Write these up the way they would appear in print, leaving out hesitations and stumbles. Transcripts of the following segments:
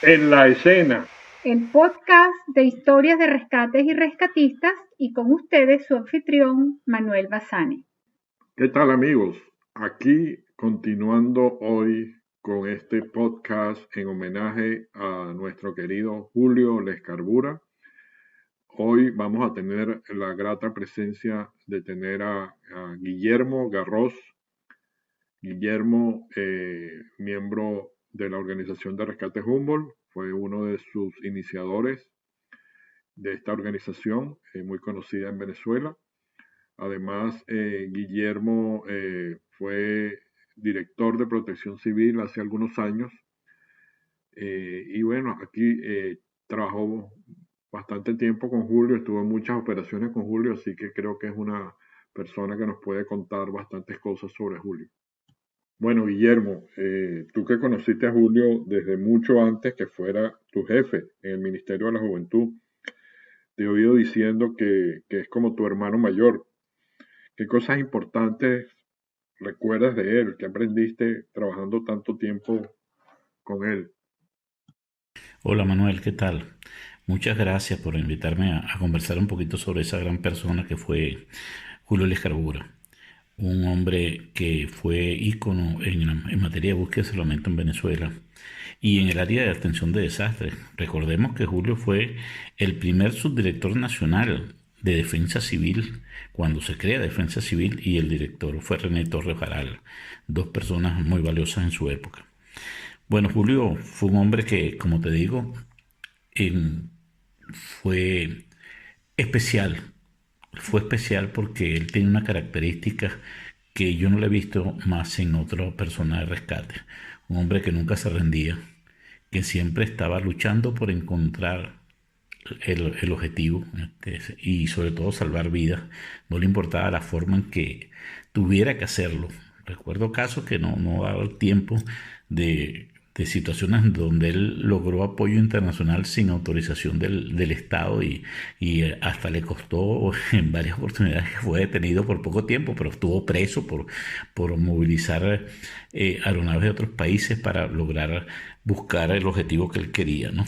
En la escena. El podcast de historias de rescates y rescatistas, y con ustedes su anfitrión Manuel Bassani. ¿Qué tal, amigos? Aquí continuando hoy con este podcast en homenaje a nuestro querido Julio Lescarbura. Hoy vamos a tener la grata presencia de tener a Guillermo Garros. Guillermo, miembro de la Organización de Rescate Humboldt, fue uno de sus iniciadores de esta organización, muy conocida en Venezuela. Además, Guillermo fue director de Protección Civil hace algunos años. Y bueno, aquí trabajó bastante tiempo con Julio, estuvo en muchas operaciones con Julio, así que creo que es una persona que nos puede contar bastantes cosas sobre Julio. Bueno, Guillermo, tú que conociste a Julio desde mucho antes que fuera tu jefe en el Ministerio de la Juventud, te he oído diciendo que es como tu hermano mayor. ¿Qué cosas importantes recuerdas de él? ¿Qué aprendiste trabajando tanto tiempo con él? Hola Manuel, ¿qué tal? Muchas gracias por invitarme a conversar un poquito sobre esa gran persona que fue Julio Lescarbura, un hombre que fue ícono en materia de búsqueda de salvamento en Venezuela y en el área de atención de desastres. Recordemos que Julio fue el primer subdirector nacional de Defensa Civil cuando se crea Defensa Civil, y el director fue René Torres Varal, dos personas muy valiosas en su época. Bueno, Julio fue un hombre que, como te digo, fue especial. Fue especial porque él tiene una característica que yo no le he visto más en otra persona de rescate. Un hombre que nunca se rendía, que siempre estaba luchando por encontrar el objetivo, y sobre todo salvar vidas. No le importaba la forma en que tuviera que hacerlo. Recuerdo casos que no daba el tiempo de situaciones donde él logró apoyo internacional sin autorización del Estado, y hasta le costó en varias oportunidades que fue detenido por poco tiempo, pero estuvo preso por movilizar aeronaves de otros países para lograr buscar el objetivo que él quería, ¿no?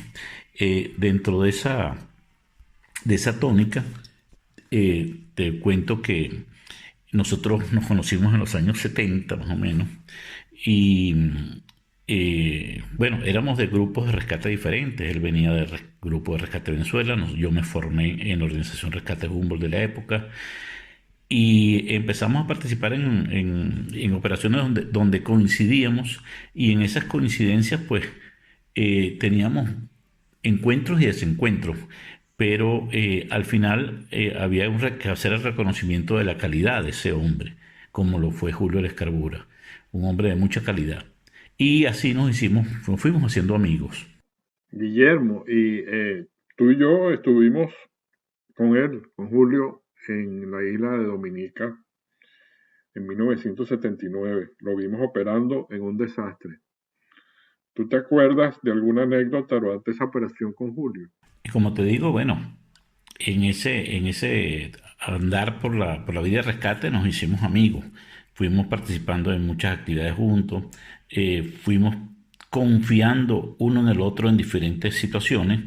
Dentro de esa tónica, te cuento que nosotros nos conocimos en los años 70 más o menos, y bueno, éramos de grupos de rescate diferentes. Él venía del grupo de rescate Venezuela, yo me formé en la organización Rescate Humboldt de la época, y empezamos a participar en operaciones donde coincidíamos, y en esas coincidencias pues teníamos encuentros y desencuentros, pero al final había que hacer el reconocimiento de la calidad de ese hombre, como lo fue Julio Lescarbura, un hombre de mucha calidad. Y así nos fuimos haciendo amigos. Guillermo, y tú y yo estuvimos con él, con Julio, en la isla de Dominica en 1979. Lo vimos operando en un desastre. ¿Tú te acuerdas de alguna anécdota durante esa operación con Julio? Y como te digo, bueno, en ese andar por la vida de rescate nos hicimos amigos. Fuimos participando en muchas actividades juntos, fuimos confiando uno en el otro en diferentes situaciones,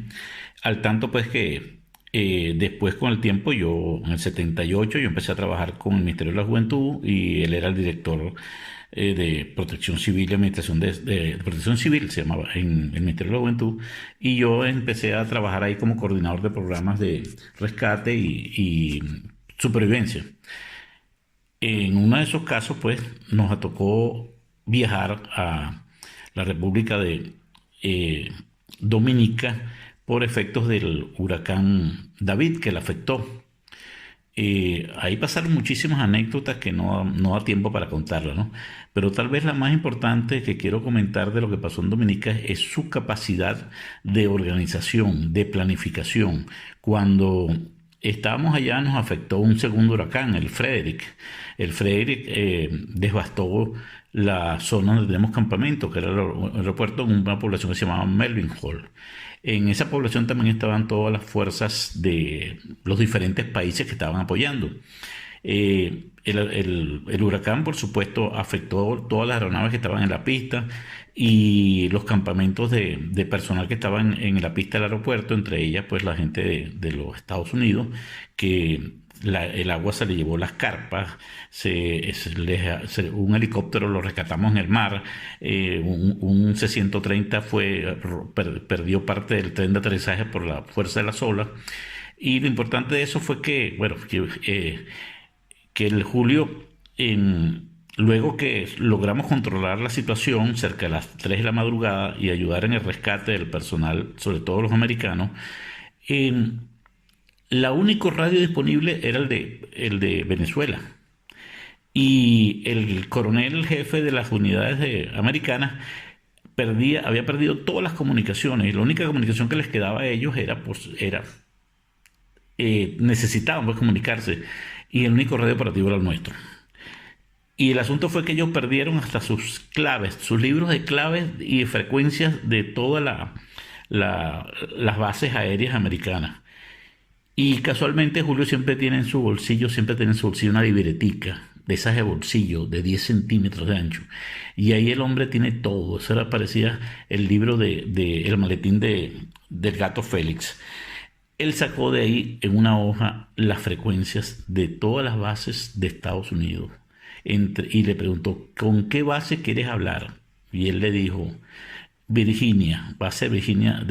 al tanto pues que después, con el tiempo, en el 78 yo empecé a trabajar con el Ministerio de la Juventud, y él era el director de Protección Civil y Administración de Protección Civil, se llamaba, en el Ministerio de la Juventud, y yo empecé a trabajar ahí como coordinador de programas de rescate y supervivencia. En uno de esos casos, pues, nos tocó viajar a la República de Dominica por efectos del huracán David, que la afectó. Ahí pasaron muchísimas anécdotas que no da tiempo para contarlas, ¿no? Pero tal vez la más importante que quiero comentar de lo que pasó en Dominica es su capacidad de organización, de planificación. Cuando estábamos allá nos afectó un segundo huracán, el Frederick. El Frederick devastó la zona donde tenemos campamento, que era el aeropuerto, en una población que se llamaba Melvin Hall. En esa población también estaban todas las fuerzas de los diferentes países que estaban apoyando. El huracán, por supuesto, afectó todas las aeronaves que estaban en la pista y los campamentos de personal que estaban en la pista del aeropuerto, entre ellas pues la gente de los Estados Unidos, que el agua se le llevó las carpas, un helicóptero lo rescatamos en el mar, un C-130 perdió parte del tren de aterrizaje por la fuerza de las olas. Y lo importante de eso fue que, bueno, que el Julio, luego que logramos controlar la situación cerca de las 3 de la madrugada y ayudar en el rescate del personal, sobre todo los americanos, la único radio disponible era el de Venezuela. Y el coronel jefe de las unidades americanas había perdido todas las comunicaciones, y la única comunicación que les quedaba a ellos necesitaban pues comunicarse, y el único radio operativo era el nuestro. Y el asunto fue que ellos perdieron hasta sus claves, sus libros de claves y de frecuencias de todas las bases aéreas americanas. Y casualmente Julio siempre tiene en su bolsillo una libretica de esas de bolsillo de 10 centímetros de ancho. Y ahí el hombre tiene todo. Eso parecía el libro el maletín del gato Félix. Él sacó de ahí en una hoja las frecuencias de todas las bases de Estados Unidos. Y le preguntó, ¿con qué base quieres hablar? Y él le dijo, Virginia, base Virginia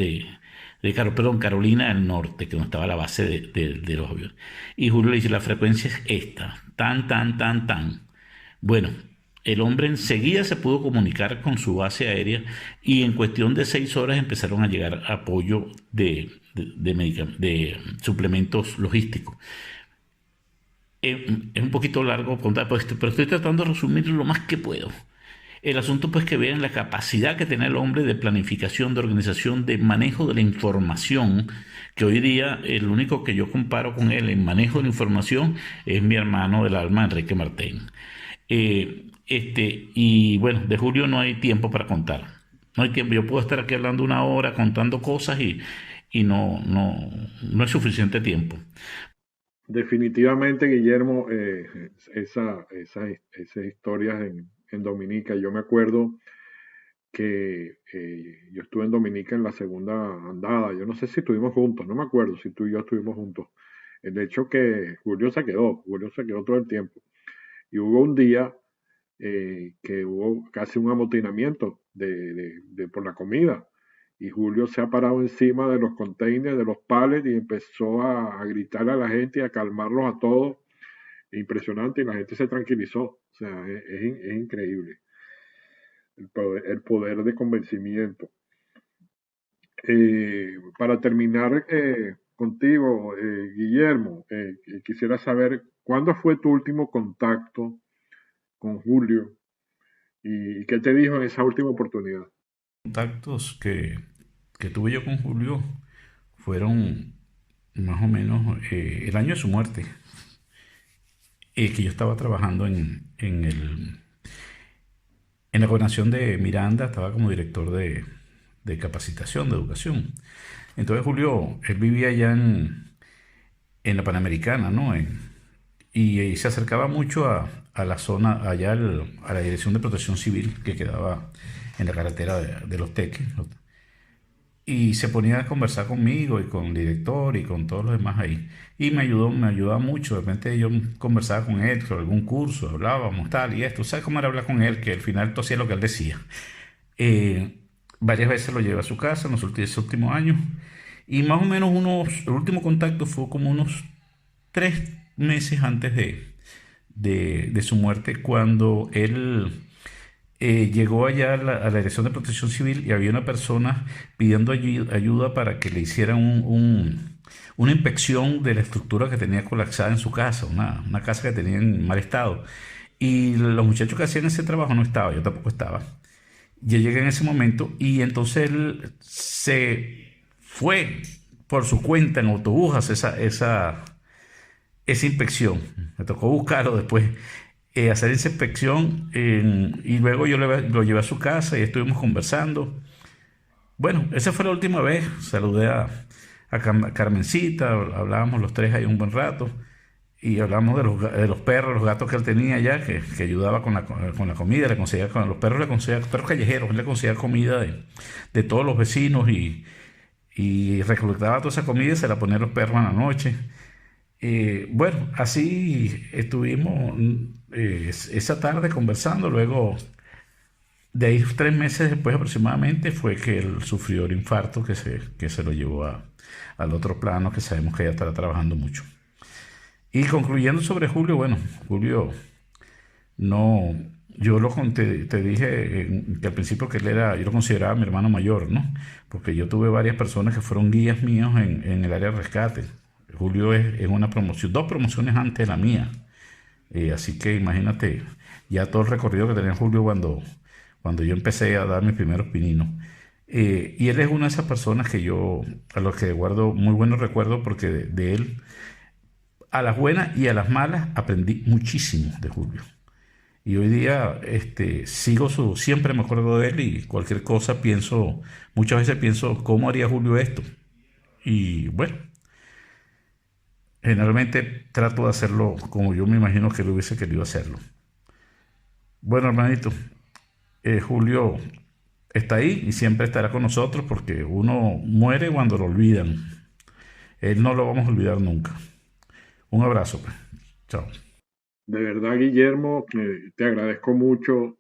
Carolina del Norte, que no estaba la base de los aviones. Y Julio le dice, la frecuencia es esta, tan. Bueno, el hombre enseguida se pudo comunicar con su base aérea y en cuestión de 6 horas empezaron a llegar apoyo de suplementos logísticos. Es un poquito largo contar, pero estoy tratando de resumirlo lo más que puedo. El asunto pues que vean la capacidad que tiene el hombre de planificación, de organización, de manejo de la información, que hoy día el único que yo comparo con él en manejo de la información es mi hermano del alma, Enrique Martín. Y bueno, de Julio no hay tiempo para contar. No hay tiempo. Yo puedo estar aquí hablando 1 hora contando cosas y no es suficiente tiempo. Definitivamente, Guillermo, esas historias en Dominica. Yo me acuerdo que yo estuve en Dominica en la segunda andada. Yo no sé si estuvimos juntos, no me acuerdo si tú y yo estuvimos juntos. El hecho que Julio se quedó todo el tiempo. Y hubo un día que hubo casi un amotinamiento por la comida. Y Julio se ha parado encima de los containers, de los palets, y empezó a gritarle a la gente y a calmarlos a todos. Impresionante, y la gente se tranquilizó. O sea, es increíble el poder de convencimiento. Para terminar contigo, Guillermo, quisiera saber cuándo fue tu último contacto con Julio y qué te dijo en esa última oportunidad. Contactos que tuve yo con Julio fueron más o menos el año de su muerte, que yo estaba trabajando en la gobernación de Miranda, estaba como director de capacitación, de educación. Entonces Julio, él vivía allá en la Panamericana, ¿no? Y se acercaba mucho a la zona, allá a la Dirección de Protección Civil que quedaba en la carretera de Los Teques. Y se ponía a conversar conmigo y con el director y con todos los demás ahí. Y me ayudaba mucho. De repente yo conversaba con él sobre algún curso, hablábamos tal y esto. ¿Sabes cómo era hablar con él? Que al final tú hacías lo que él decía. Varias veces lo llevé a su casa en los últimos años. Y más o menos el último contacto fue como unos 3 meses antes de su muerte, cuando él llegó allá a la Dirección de Protección Civil y había una persona pidiendo ayuda para que le hicieran una inspección de la estructura que tenía colapsada en su casa, una casa que tenía en mal estado. Y los muchachos que hacían ese trabajo no estaban, yo tampoco estaba. Yo llegué en ese momento y entonces él se fue por su cuenta en autobús a hacer esa inspección. Me tocó buscarlo después, hacer esa inspección, y luego yo lo llevé a su casa y estuvimos conversando. Bueno, esa fue la última vez. Saludé a Carmencita, hablábamos los 3 ahí un buen rato. y hablamos de los perros, los gatos que él tenía allá, que ayudaba con la comida, le conseguía con los perros, le conseguía perros callejeros, él le conseguía comida de todos los vecinos y recolectaba toda esa comida y se la ponía a los perros en la noche. Bueno, así estuvimos esa tarde conversando. Luego, de ahí 3 meses después aproximadamente, fue que él sufrió el infarto que se lo llevó al otro plano, que sabemos que ella estará trabajando mucho. Y concluyendo sobre Julio, bueno, Julio no, yo lo conté, te dije que al principio que él era, yo lo consideraba mi hermano mayor, ¿no? Porque yo tuve varias personas que fueron guías míos en el área de rescate. Julio es una promoción, 2 promociones antes de la mía. Así que imagínate ya todo el recorrido que tenía Julio cuando yo empecé a dar mis primeros pininos. Y él es una de esas personas a los que guardo muy buenos recuerdos porque de él, a las buenas y a las malas, aprendí muchísimo de Julio. Y hoy día siempre me acuerdo de él y cualquier cosa muchas veces pienso, ¿cómo haría Julio esto? Y bueno, generalmente trato de hacerlo como yo me imagino que él hubiese querido hacerlo. Bueno, hermanito, Julio está ahí y siempre estará con nosotros porque uno muere cuando lo olvidan. Él no lo vamos a olvidar nunca. Un abrazo, pues. Chao. De verdad, Guillermo, te agradezco mucho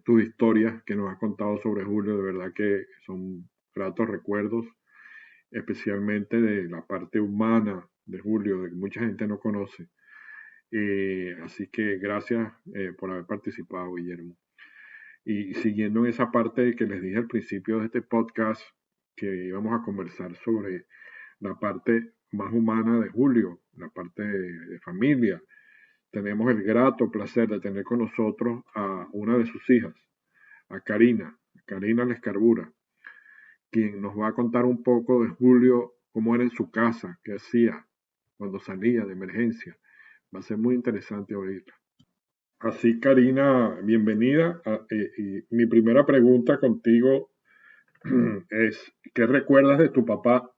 tus historias que nos has contado sobre Julio. De verdad que son gratos recuerdos, especialmente de la parte humana de Julio, de que mucha gente no conoce. Así que gracias por haber participado, Guillermo. Y siguiendo en esa parte que les dije al principio de este podcast, que íbamos a conversar sobre la parte más humana de Julio, la parte de familia. Tenemos el grato placer de tener con nosotros a una de sus hijas, a Karina Lescarbura, quien nos va a contar un poco de Julio, cómo era en su casa, qué hacía cuando salía de emergencia. Va a ser muy interesante oírla. Así, Karina, bienvenida. Y mi primera pregunta contigo es, ¿qué recuerdas de tu papá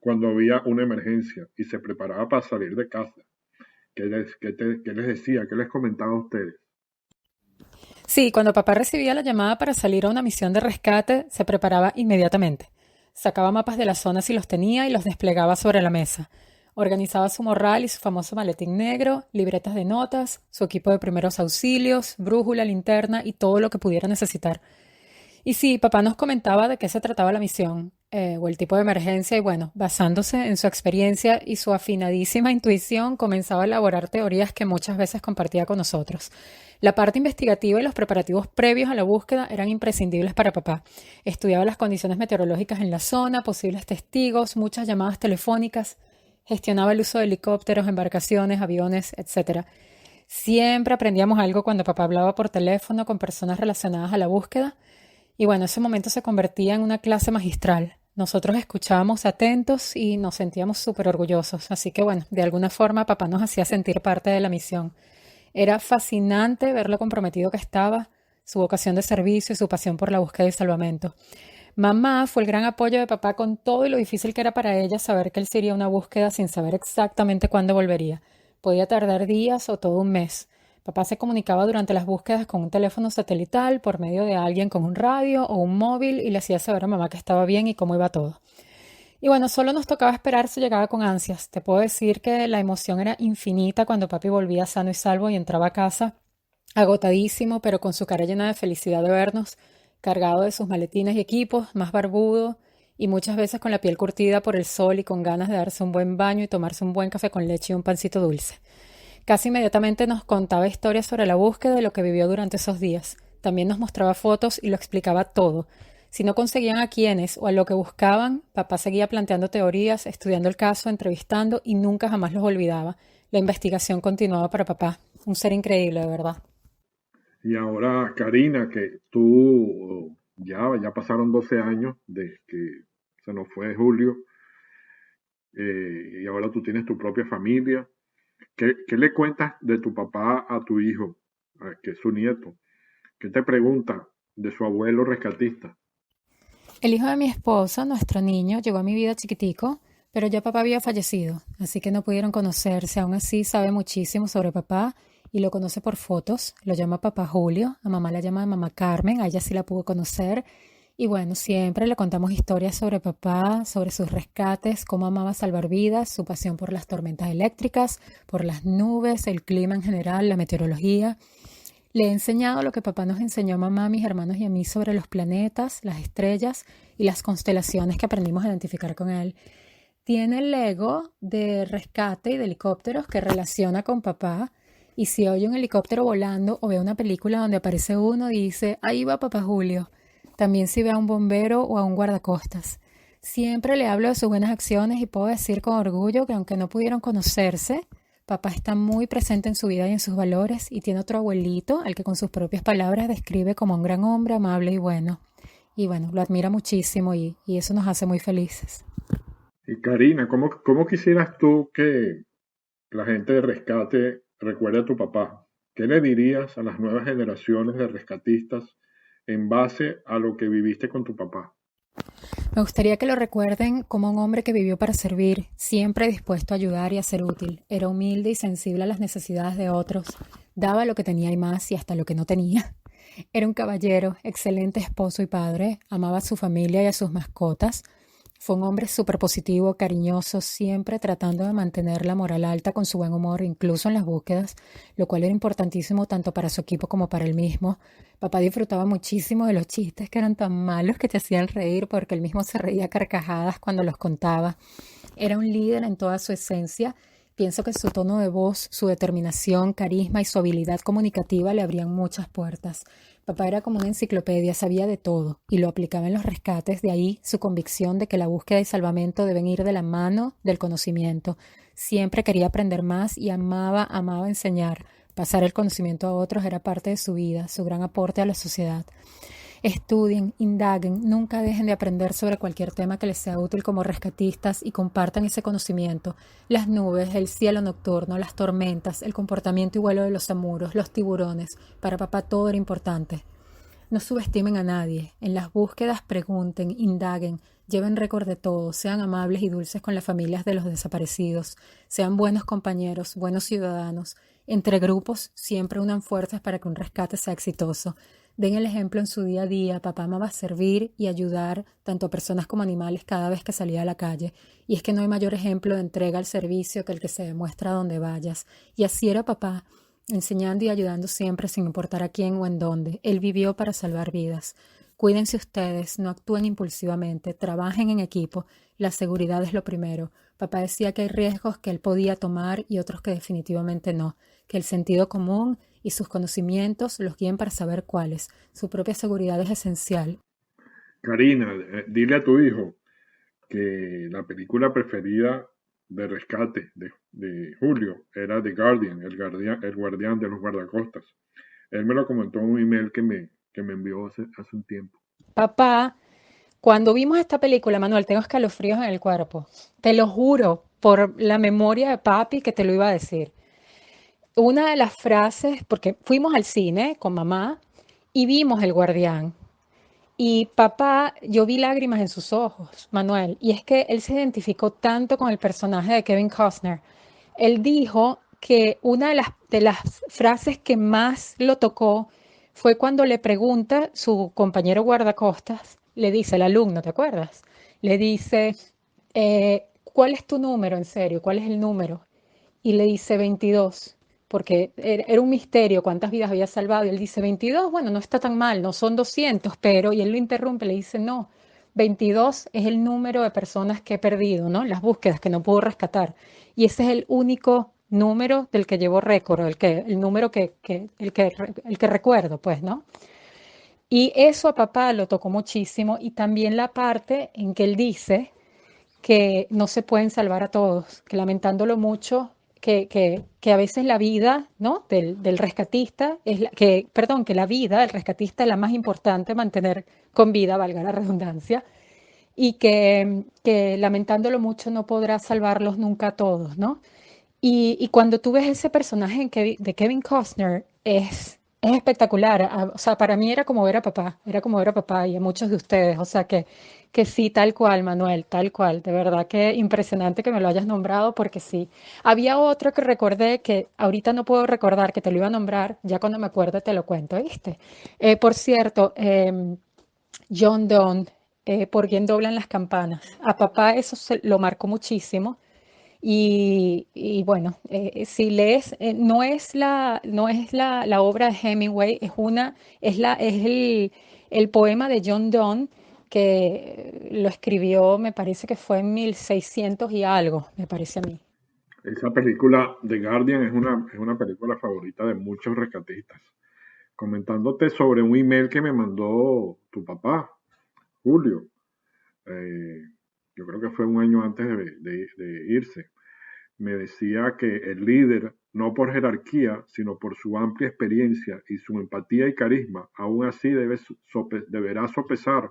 cuando había una emergencia y se preparaba para salir de casa? ¿Qué les decía? ¿Qué les comentaba a ustedes? Sí, cuando papá recibía la llamada para salir a una misión de rescate, se preparaba inmediatamente. Sacaba mapas de la zona si los tenía y los desplegaba sobre la mesa. Organizaba su morral y su famoso maletín negro, libretas de notas, su equipo de primeros auxilios, brújula, linterna y todo lo que pudiera necesitar. Y sí, papá nos comentaba de qué se trataba la misión, o el tipo de emergencia, y bueno, basándose en su experiencia y su afinadísima intuición, comenzaba a elaborar teorías que muchas veces compartía con nosotros. La parte investigativa y los preparativos previos a la búsqueda eran imprescindibles para papá. Estudiaba las condiciones meteorológicas en la zona, posibles testigos, muchas llamadas telefónicas, gestionaba el uso de helicópteros, embarcaciones, aviones, etc. Siempre aprendíamos algo cuando papá hablaba por teléfono con personas relacionadas a la búsqueda. Y bueno, ese momento se convertía en una clase magistral. Nosotros escuchábamos atentos y nos sentíamos súper orgullosos. Así que bueno, de alguna forma papá nos hacía sentir parte de la misión. Era fascinante ver lo comprometido que estaba, su vocación de servicio y su pasión por la búsqueda y salvamento. Mamá fue el gran apoyo de papá con todo y lo difícil que era para ella saber que él se iría a una búsqueda sin saber exactamente cuándo volvería. Podía tardar días o todo un mes. Papá se comunicaba durante las búsquedas con un teléfono satelital por medio de alguien con un radio o un móvil y le hacía saber a mamá que estaba bien y cómo iba todo. Y bueno, solo nos tocaba esperar su llegada con ansias. Te puedo decir que la emoción era infinita cuando papi volvía sano y salvo y entraba a casa, agotadísimo, pero con su cara llena de felicidad de vernos, cargado de sus maletines y equipos, más barbudo y muchas veces con la piel curtida por el sol y con ganas de darse un buen baño y tomarse un buen café con leche y un pancito dulce. Casi inmediatamente nos contaba historias sobre la búsqueda y lo que vivió durante esos días. También nos mostraba fotos y lo explicaba todo. Si no conseguían a quienes o a lo que buscaban, papá seguía planteando teorías, estudiando el caso, entrevistando y nunca jamás los olvidaba. La investigación continuaba para papá. Un ser increíble, de verdad. Y ahora, Karina, que tú ya pasaron 12 años de que se nos fue Julio, y ahora tú tienes tu propia familia. ¿Qué le cuentas de tu papá a tu hijo, que es su nieto? ¿Qué te pregunta de su abuelo rescatista? El hijo de mi esposa, nuestro niño, llegó a mi vida chiquitico. Pero ya papá había fallecido, así que no pudieron conocerse. Aún así sabe muchísimo sobre papá y lo conoce por fotos. Lo llama papá Julio, a mamá la llama mamá Carmen, a ella sí la pudo conocer. Y bueno, siempre le contamos historias sobre papá, sobre sus rescates, cómo amaba salvar vidas, su pasión por las tormentas eléctricas, por las nubes, el clima en general, la meteorología. Le he enseñado lo que papá nos enseñó a mamá, a mis hermanos y a mí sobre los planetas, las estrellas y las constelaciones que aprendimos a identificar con él. Tiene el Lego de rescate y de helicópteros que relaciona con papá. Y si oye un helicóptero volando o ve una película donde aparece uno, dice, ahí va papá Julio. También si ve a un bombero o a un guardacostas. Siempre le hablo de sus buenas acciones y puedo decir con orgullo que aunque no pudieron conocerse, papá está muy presente en su vida y en sus valores y tiene otro abuelito al que con sus propias palabras describe como un gran hombre, amable y bueno. Y bueno, lo admira muchísimo y eso nos hace muy felices. Y Karina, ¿cómo quisieras tú que la gente de rescate recuerde a tu papá? ¿Qué le dirías a las nuevas generaciones de rescatistas en base a lo que viviste con tu papá? Me gustaría que lo recuerden como un hombre que vivió para servir, siempre dispuesto a ayudar y a ser útil. Era humilde y sensible a las necesidades de otros. Daba lo que tenía y más y hasta lo que no tenía. Era un caballero, excelente esposo y padre. Amaba a su familia y a sus mascotas. Fue un hombre súper positivo, cariñoso, siempre tratando de mantener la moral alta con su buen humor, incluso en las búsquedas, lo cual era importantísimo tanto para su equipo como para él mismo. Papá disfrutaba muchísimo de los chistes que eran tan malos que te hacían reír porque él mismo se reía a carcajadas cuando los contaba. Era un líder en toda su esencia. Pienso que su tono de voz, su determinación, carisma y su habilidad comunicativa le abrían muchas puertas. Papá era como una enciclopedia, sabía de todo y lo aplicaba en los rescates, de ahí su convicción de que la búsqueda y salvamento deben ir de la mano del conocimiento. Siempre quería aprender más y amaba enseñar. Pasar el conocimiento a otros era parte de su vida, su gran aporte a la sociedad. Estudien, indaguen, nunca dejen de aprender sobre cualquier tema que les sea útil como rescatistas y compartan ese conocimiento. Las nubes, el cielo nocturno, las tormentas, el comportamiento y vuelo de los zamuros, los tiburones. Para papá todo era importante. No subestimen a nadie. En las búsquedas pregunten, indaguen, lleven récord de todo, sean amables y dulces con las familias de los desaparecidos, sean buenos compañeros, buenos ciudadanos. Entre grupos siempre unan fuerzas para que un rescate sea exitoso. Den el ejemplo en su día a día. Papá amaba servir y ayudar tanto a personas como animales cada vez que salía a la calle. Y es que no hay mayor ejemplo de entrega al servicio que el que se demuestra donde vayas. Y así era papá, enseñando y ayudando siempre sin importar a quién o en dónde. Él vivió para salvar vidas. Cuídense ustedes, no actúen impulsivamente, trabajen en equipo. La seguridad es lo primero. Papá decía que hay riesgos que él podía tomar y otros que definitivamente no. Que el sentido común y sus conocimientos los guíen para saber cuáles. Su propia seguridad es esencial. Karina, dile a tu hijo que la película preferida de rescate de Julio era The Guardian, el guardián de los guardacostas. Él me lo comentó en un email que me envió hace un tiempo. Papá, cuando vimos esta película, Manuel, tengo escalofríos en el cuerpo. Te lo juro, por la memoria de papi que te lo iba a decir. Una de las frases, porque fuimos al cine con mamá y vimos El Guardián. Y papá, yo vi lágrimas en sus ojos, Manuel, y es que él se identificó tanto con el personaje de Kevin Costner. Él dijo que una de las frases que más lo tocó fue cuando le pregunta su compañero guardacostas, le dice el alumno, ¿te acuerdas? Le dice, ¿cuál es tu número en serio? ¿Cuál es el número? Y le dice 22, porque era un misterio cuántas vidas había salvado. Y él dice 22, bueno, no está tan mal, no son 200, pero, y él lo interrumpe, le dice, no, 22 es el número de personas que he perdido, ¿no? Las búsquedas que no puedo rescatar. Y ese es el único número del que llevo récord, el número el que recuerdo, pues, ¿no? Y eso a papá lo tocó muchísimo y también la parte en que él dice que no se pueden salvar a todos, que lamentándolo mucho, que a veces la vida, ¿no? del rescatista, que la vida del rescatista es la más importante mantener con vida, valga la redundancia, y que lamentándolo mucho no podrá salvarlos nunca a todos, ¿no? Y cuando tú ves ese personaje de Kevin Costner, es Es espectacular. O sea, para mí era como ver a papá y a muchos de ustedes. O sea, que sí, tal cual, Manuel, tal cual. De verdad que impresionante que me lo hayas nombrado porque sí. Había otro que recordé que ahorita no puedo recordar, que te lo iba a nombrar. Ya cuando me acuerde te lo cuento, ¿viste? Por cierto, John Donne, por quien doblan las campanas. A papá eso lo marcó muchísimo. Y bueno, si lees, no es la obra de Hemingway, es el poema de John Donne que lo escribió, me parece que fue en 1600 y algo, me parece a mí. Esa película, The Guardian, es una película favorita de muchos rescatistas. Comentándote sobre un email que me mandó tu papá, Julio. eh, yo creo que fue un año antes de irse. Me decía que el líder, no por jerarquía, sino por su amplia experiencia y su empatía y carisma, aún así deberá sopesar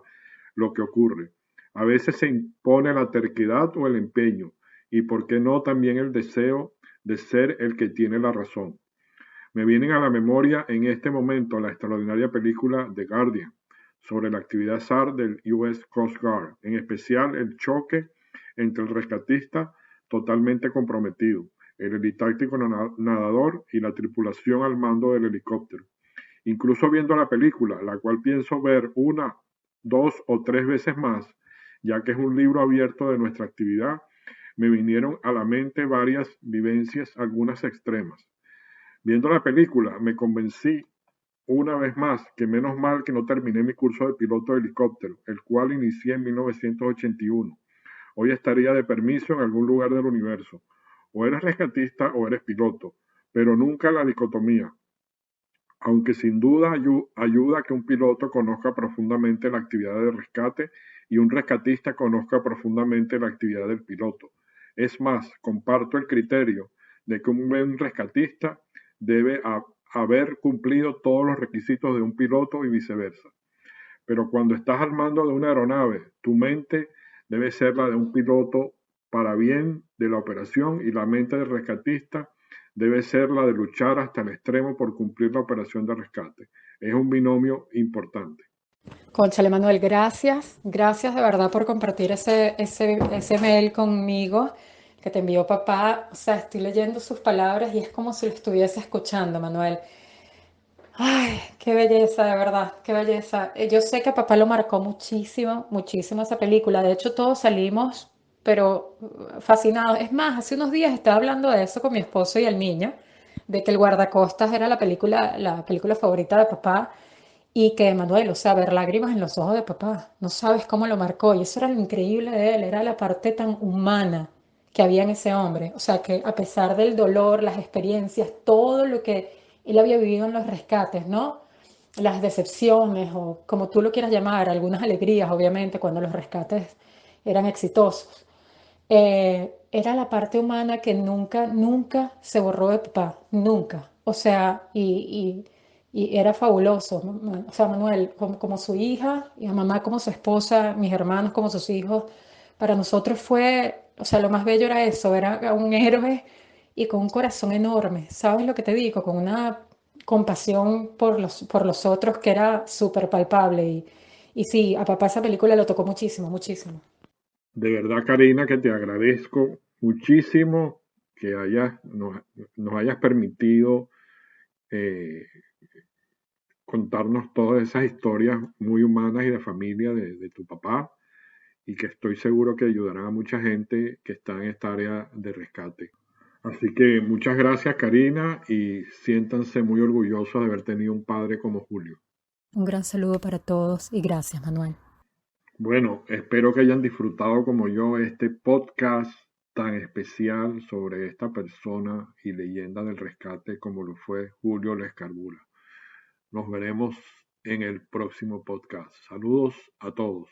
lo que ocurre. A veces se impone la terquedad o el empeño, y por qué no también el deseo de ser el que tiene la razón. Me vienen a la memoria en este momento la extraordinaria película The Guardian sobre la actividad SAR del US Coast Guard, en especial el choque entre el rescatista totalmente comprometido, el helitáctico nadador y la tripulación al mando del helicóptero. Incluso viendo la película, la cual pienso ver una, dos o tres veces más, ya que es un libro abierto de nuestra actividad, me vinieron a la mente varias vivencias, algunas extremas. Viendo la película, me convencí una vez más que menos mal que no terminé mi curso de piloto de helicóptero, el cual inicié en 1981. Hoy estaría de permiso en algún lugar del universo. O eres rescatista o eres piloto, pero nunca la dicotomía. Aunque sin duda ayuda a que un piloto conozca profundamente la actividad de rescate y un rescatista conozca profundamente la actividad del piloto. Es más, comparto el criterio de que un buen rescatista debe haber cumplido todos los requisitos de un piloto y viceversa. Pero cuando estás al mando de una aeronave, tu mente debe ser la de un piloto para bien de la operación y la mente del rescatista debe ser la de luchar hasta el extremo por cumplir la operación de rescate. Es un binomio importante. Cónchale, Manuel, gracias. Gracias de verdad por compartir ese mail conmigo que te envió papá. O sea, estoy leyendo sus palabras y es como si lo estuviese escuchando, Manuel. Ay, qué belleza, de verdad, qué belleza. Yo sé que a papá lo marcó muchísimo, muchísimo esa película. De hecho, todos salimos, pero fascinados. Es más, hace unos días estaba hablando de eso con mi esposo y el niño, de que El Guardacostas era la película favorita de papá y que Manuel, o sea, ver lágrimas en los ojos de papá, no sabes cómo lo marcó. Y eso era lo increíble de él, era la parte tan humana que había en ese hombre. O sea, que a pesar del dolor, las experiencias, todo lo que él había vivido en los rescates, ¿no? Las decepciones o como tú lo quieras llamar, algunas alegrías, obviamente, cuando los rescates eran exitosos. Era la parte humana que nunca, nunca se borró de papá, nunca. O sea, y era fabuloso. O sea, Manuel, como su hija, y a mamá como su esposa, mis hermanos como sus hijos, para nosotros fue, o sea, lo más bello era eso, era un héroe y con un corazón enorme. ¿Sabes lo que te digo? Con una compasión por los otros que era súper palpable. Y sí, a papá esa película lo tocó muchísimo, muchísimo. De verdad, Karina, que te agradezco muchísimo que nos hayas permitido eh, contarnos todas esas historias muy humanas y de familia de tu papá y que estoy seguro que ayudarán a mucha gente que está en esta área de rescate. Así que muchas gracias, Karina, y siéntanse muy orgullosos de haber tenido un padre como Julio. Un gran saludo para todos y gracias, Manuel. Bueno, espero que hayan disfrutado como yo este podcast tan especial sobre esta persona y leyenda del rescate como lo fue Julio Lescarbula. Nos veremos en el próximo podcast. Saludos a todos.